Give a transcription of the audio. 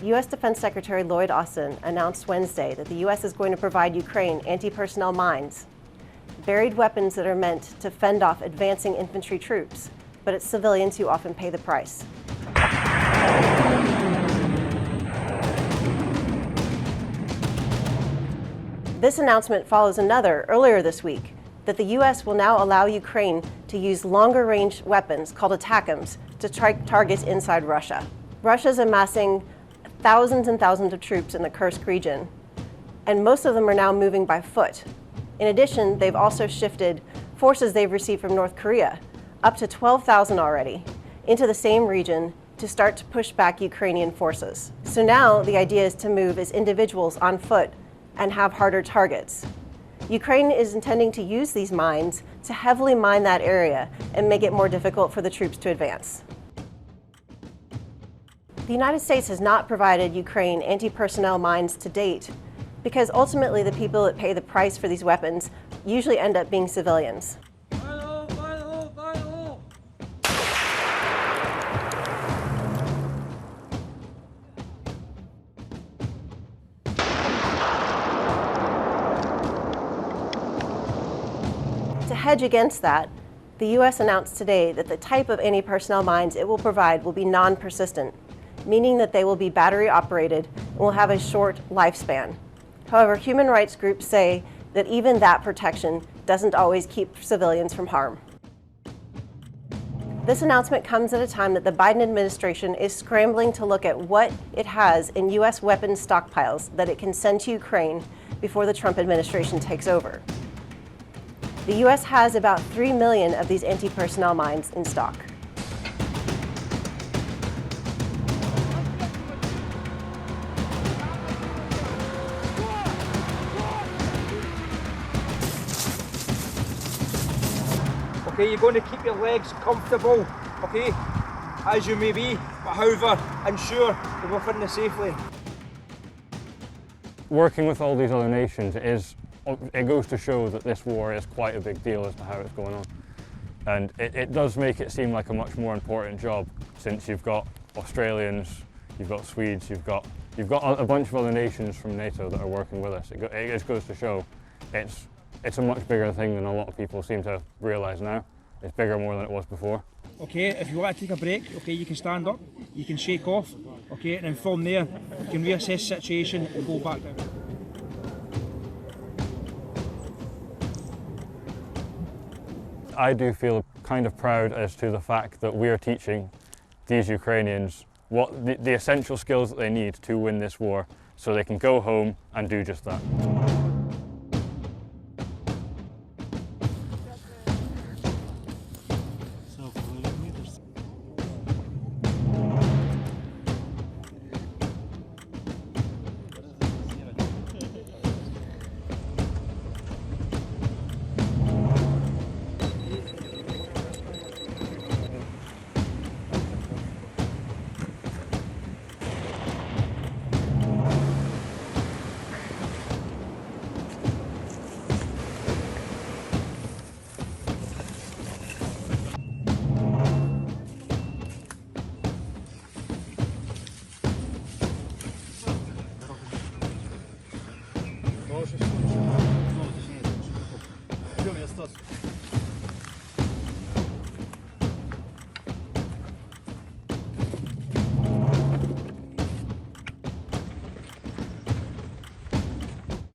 U.S. Defense Secretary Lloyd Austin announced Wednesday that the U.S. is going to provide Ukraine anti-personnel mines, buried weapons that are meant to fend off advancing infantry troops, but it's civilians who often pay the price. This announcement follows another earlier this week that the U.S. will now allow Ukraine to use longer-range weapons called ATACMS to target inside Russia. Russia's amassing thousands and thousands of troops in the Kursk region, and most of them are now moving by foot. In addition, they've also shifted forces they've received from North Korea, up to 12,000 already, into the same region to start to push back Ukrainian forces. So now the idea is to move as individuals on foot and have harder targets. Ukraine is intending to use these mines to heavily mine that area and make it more difficult for the troops to advance. The United States has not provided Ukraine anti-personnel mines to date because ultimately the people that pay the price for these weapons usually end up being civilians. To hedge against that, the U.S. announced today that the type of anti-personnel mines it will provide will be non-persistent, meaning that they will be battery operated and will have a short lifespan. However, human rights groups say that even that protection doesn't always keep civilians from harm. This announcement comes at a time that the Biden administration is scrambling to look at what it has in U.S. weapons stockpiles that it can send to Ukraine before the Trump administration takes over. The U.S. has about 3 million of these anti-personnel mines in stock. Okay, you're going to keep your legs comfortable, okay, as you may be, but however, ensure that we're fitting safely. Working with all these other nations it goes to show that this war is quite a big deal as to how it's going on. And it does make it seem like a much more important job, since you've got Australians, you've got Swedes, you've got a bunch of other nations from NATO that are working with us. It just goes to show it's a much bigger thing than a lot of people seem to realise now. It's bigger more than it was before. Okay, if you want to take a break, okay, you can stand up, you can shake off, okay, and then from there, you can reassess the situation and go back down. I do feel kind of proud as to the fact that we are teaching these Ukrainians what the essential skills that they need to win this war, so they can go home and do just that.